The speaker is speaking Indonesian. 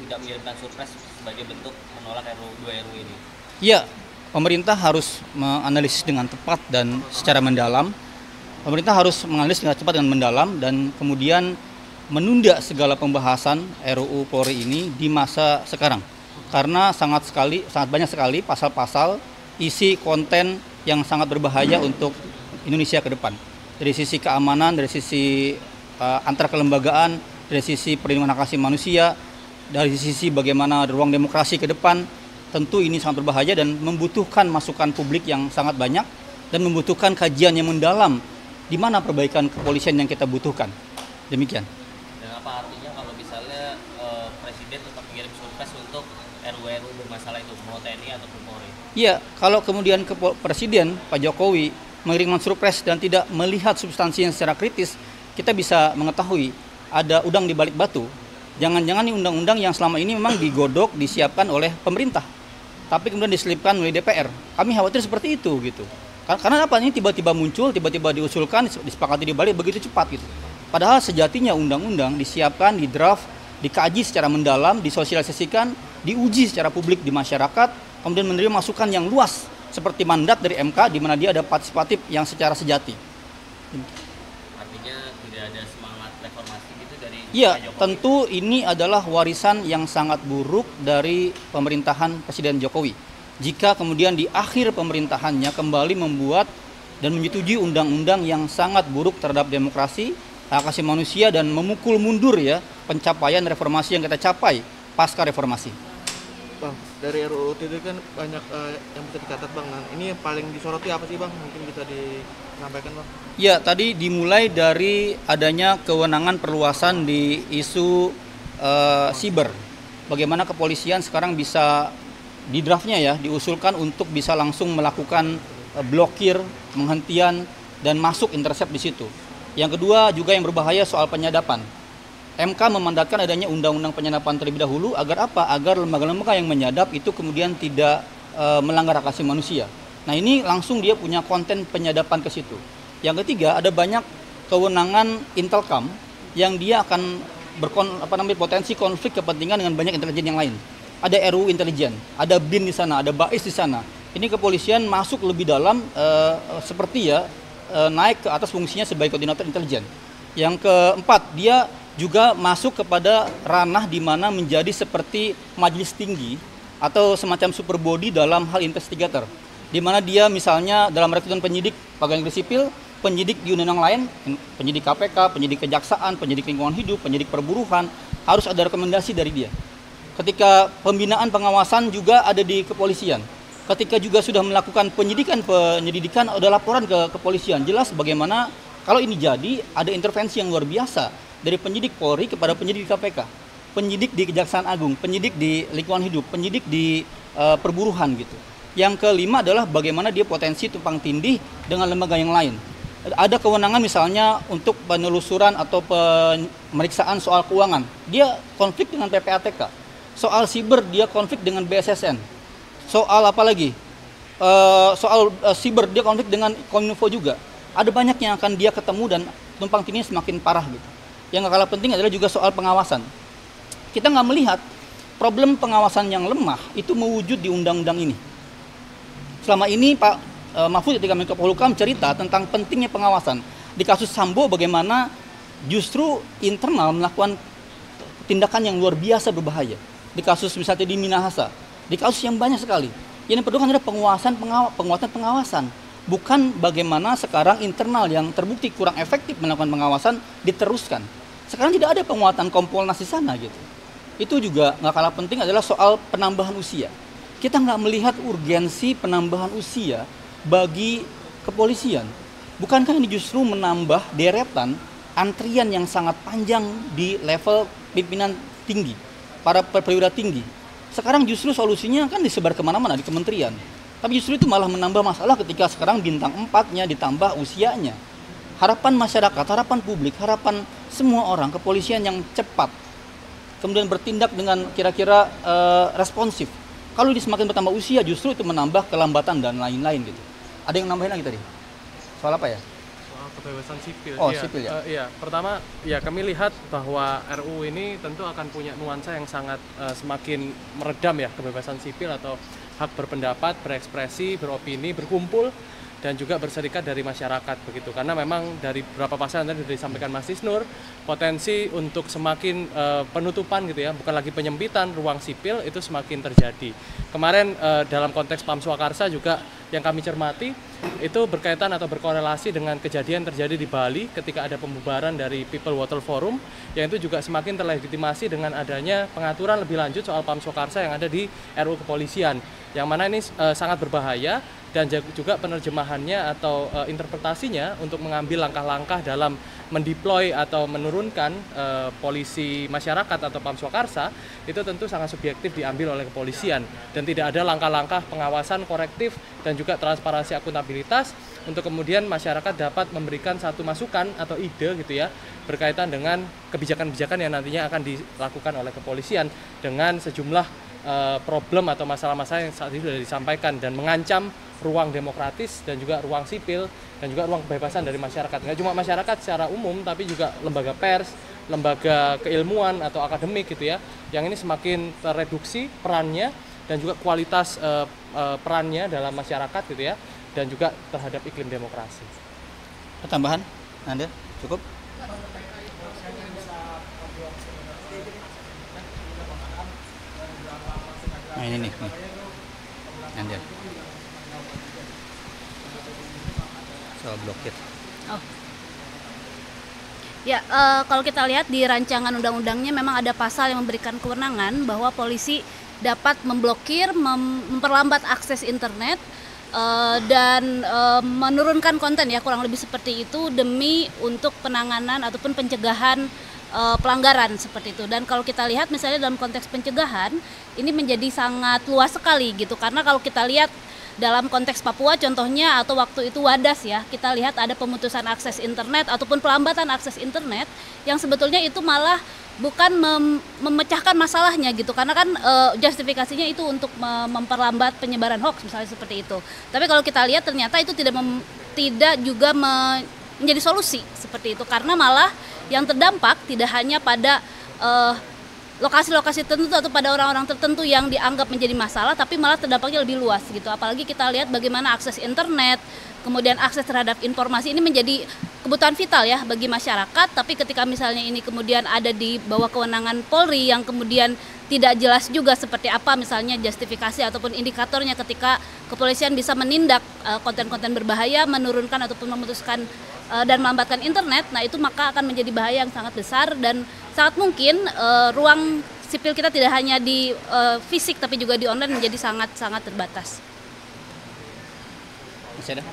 tidak mengirimkan surprise sebagai bentuk menolak RUU ini? Iya, pemerintah harus menganalisis dengan tepat dan secara mendalam. Pemerintah harus menganalisis dengan cepat dan mendalam dan kemudian menunda segala pembahasan RUU Polri ini di masa sekarang. Karena sangat banyak sekali pasal-pasal isi konten yang sangat berbahaya untuk Indonesia ke depan. Dari sisi keamanan, dari sisi antar kelembagaan, dari sisi perlindungan hak asasi manusia, dari sisi bagaimana ruang demokrasi ke depan, tentu ini sangat berbahaya dan membutuhkan masukan publik yang sangat banyak dan membutuhkan kajian yang mendalam di mana perbaikan kepolisian yang kita butuhkan. Demikian. Dan apa artinya kalau misalnya Presiden tetap mengirim surprise untuk RUU bermasalah itu, mau TNI ataupun Polri? Iya, kalau kemudian Presiden Pak Jokowi mengirimkan surprise dan tidak melihat substansinya secara kritis, kita bisa mengetahui ada udang di balik batu. Jangan-jangan ini undang-undang yang selama ini memang digodok, disiapkan oleh pemerintah, tapi kemudian diselipkan oleh DPR. Kami khawatir seperti itu gitu. Karena apa, ini tiba-tiba muncul, tiba-tiba diusulkan, disepakati di balik begitu cepat gitu. Padahal sejatinya undang-undang disiapkan, di draft, dikaji secara mendalam, disosialisasikan, diuji secara publik di masyarakat, kemudian menerima masukan yang luas seperti mandat dari MK di mana dia ada partisipatif yang secara sejati. Artinya tidak ada semangat reformasi gitu dari Iya, Pak Jokowi? tentu ini adalah warisan yang sangat buruk dari pemerintahan Presiden Jokowi. Jika kemudian di akhir pemerintahannya kembali membuat dan menyetujui undang-undang yang sangat buruk terhadap demokrasi, hak asasi manusia dan memukul mundur ya pencapaian reformasi yang kita capai pasca reformasi. Bang, dari RUU itu kan banyak yang bisa dicatat Bang. Nah, ini yang paling disoroti apa sih Bang? Mungkin bisa disampaikan Bang. Ya, tadi dimulai dari adanya kewenangan perluasan di isu siber. Bagaimana kepolisian sekarang bisa di draftnya ya diusulkan untuk bisa langsung melakukan blokir, penghentian dan masuk intercept di situ. Yang kedua juga yang berbahaya soal penyadapan. MK memandatkan adanya undang-undang penyadapan terlebih dahulu agar apa? Agar lembaga-lembaga yang menyadap itu kemudian tidak melanggar hak asasi manusia. Nah, ini langsung dia punya konten penyadapan ke situ. Yang ketiga, ada banyak kewenangan Intelkam yang dia akan potensi konflik kepentingan dengan banyak intelijen yang lain. Ada RU intelijen, ada BIN di sana, ada BAIS di sana. Ini kepolisian masuk lebih dalam seperti ya naik ke atas fungsinya sebagai koordinator intelijen. Yang keempat, dia juga masuk kepada ranah di mana menjadi seperti majelis tinggi atau semacam super body dalam hal investigator. Di mana dia misalnya dalam rekrutan penyidik pegawai negeri sipil, penyidik di undang-undang lain, penyidik KPK, penyidik kejaksaan, penyidik lingkungan hidup, penyidik perburuhan, harus ada rekomendasi dari dia. Ketika pembinaan pengawasan juga ada di kepolisian. Ketika juga sudah melakukan penyelidikan ada laporan ke kepolisian. Jelas bagaimana kalau ini jadi ada intervensi yang luar biasa dari penyidik Polri kepada penyidik di KPK, penyidik di Kejaksaan Agung, penyidik di lingkungan hidup, penyidik di perburuhan gitu. Yang kelima adalah bagaimana dia potensi tumpang tindih dengan lembaga yang lain. Ada kewenangan misalnya untuk penelusuran atau pemeriksaan soal keuangan. Dia konflik dengan PPATK. Soal siber dia konflik dengan BSSN. Soal apa lagi? Soal siber dia konflik dengan Kominfo juga. Ada banyak yang akan dia ketemu dan tumpang tindih semakin parah gitu. Yang gak kalah penting adalah juga soal pengawasan. Kita nggak melihat problem pengawasan yang lemah itu mewujud di undang-undang ini. Selama ini Pak Mahfud ketika Menko Polhukam cerita tentang pentingnya pengawasan. Di kasus Sambo bagaimana justru internal melakukan tindakan yang luar biasa berbahaya. Di kasus misalnya di Minahasa, di kasus yang banyak sekali. Yang diperlukan adalah penguatan pengawasan. Bukan bagaimana sekarang internal yang terbukti kurang efektif melakukan pengawasan diteruskan. Sekarang tidak ada penguatan Kompolnas di sana gitu. Itu juga nggak kalah penting adalah soal penambahan usia. Kita nggak melihat urgensi penambahan usia bagi kepolisian. Bukankah ini justru menambah deretan antrian yang sangat panjang di level pimpinan tinggi, para perwira tinggi. Sekarang justru solusinya kan disebar kemana-mana di kementerian. Tapi justru itu malah menambah masalah ketika sekarang bintang 4-nya ditambah usianya. Harapan masyarakat, harapan publik, harapan semua orang kepolisian yang cepat. Kemudian bertindak dengan kira-kira responsif. Kalau ini semakin bertambah usia justru itu menambah kelambatan dan lain-lain gitu. Ada yang nambahin lagi tadi? Soal apa ya? Soal kebebasan sipil. Oh, Iya, sipil ya? Iya, pertama ya kami lihat bahwa RUU ini tentu akan punya nuansa yang sangat semakin meredam ya kebebasan sipil atau hak berpendapat, berekspresi, beropini, berkumpul dan juga berserikat dari masyarakat begitu. Karena memang dari beberapa pasal yang tadi disampaikan Mas Isnur, potensi untuk semakin penutupan gitu ya, bukan lagi penyempitan ruang sipil itu semakin terjadi. Kemarin dalam konteks Pam Swakarsa juga yang kami cermati itu berkaitan atau berkorelasi dengan kejadian terjadi di Bali ketika ada pembubaran dari People Water Forum, yang itu juga semakin terlegitimasi dengan adanya pengaturan lebih lanjut soal Pam Swakarsa yang ada di RUU Kepolisian, yang mana ini sangat berbahaya dan juga penerjemahannya atau interpretasinya untuk mengambil langkah-langkah dalam mendeploy atau menurunkan polisi masyarakat atau Pam Swakarsa itu tentu sangat subjektif diambil oleh kepolisian dan tidak ada langkah-langkah pengawasan korektif dan juga transparansi akuntabilitas untuk kemudian masyarakat dapat memberikan satu masukan atau ide gitu ya berkaitan dengan kebijakan-kebijakan yang nantinya akan dilakukan oleh kepolisian dengan sejumlah problem atau masalah-masalah yang saat ini sudah disampaikan dan mengancam ruang demokratis dan juga ruang sipil dan juga ruang kebebasan dari masyarakat. Nggak cuma masyarakat secara umum tapi juga lembaga pers, lembaga keilmuan atau akademik gitu ya, yang ini semakin tereduksi perannya dan juga kualitas perannya dalam masyarakat gitu ya, dan juga terhadap iklim demokrasi. Pertambahan, Anda cukup? Nah ini nih. Anda. Soal blokir. Oh. Ya, kalau kita lihat di rancangan undang-undangnya memang ada pasal yang memberikan kewenangan bahwa polisi dapat memblokir, memperlambat akses internet dan menurunkan konten ya, kurang lebih seperti itu demi untuk penanganan ataupun pencegahan pelanggaran seperti itu. Dan kalau kita lihat misalnya dalam konteks pencegahan ini menjadi sangat luas sekali gitu, karena kalau kita lihat dalam konteks Papua contohnya atau waktu itu Wadas ya, kita lihat ada pemutusan akses internet ataupun pelambatan akses internet yang sebetulnya itu malah bukan memecahkan masalahnya gitu, karena kan justifikasinya itu untuk memperlambat penyebaran hoax misalnya seperti itu. Tapi kalau kita lihat ternyata itu tidak juga menjadi solusi seperti itu, karena malah yang terdampak tidak hanya pada lokasi-lokasi tertentu atau pada orang-orang tertentu yang dianggap menjadi masalah, tapi malah terdampaknya lebih luas gitu. Apalagi kita lihat bagaimana akses internet, kemudian akses terhadap informasi ini menjadi kebutuhan vital ya bagi masyarakat, tapi ketika misalnya ini kemudian ada di bawah kewenangan Polri yang kemudian tidak jelas juga seperti apa misalnya justifikasi ataupun indikatornya ketika kepolisian bisa menindak konten-konten berbahaya, menurunkan ataupun memutuskan dan melambatkan internet, nah itu maka akan menjadi bahaya yang sangat besar dan sangat mungkin ruang sipil kita tidak hanya di fisik tapi juga di online menjadi sangat-sangat terbatas. Masih ada?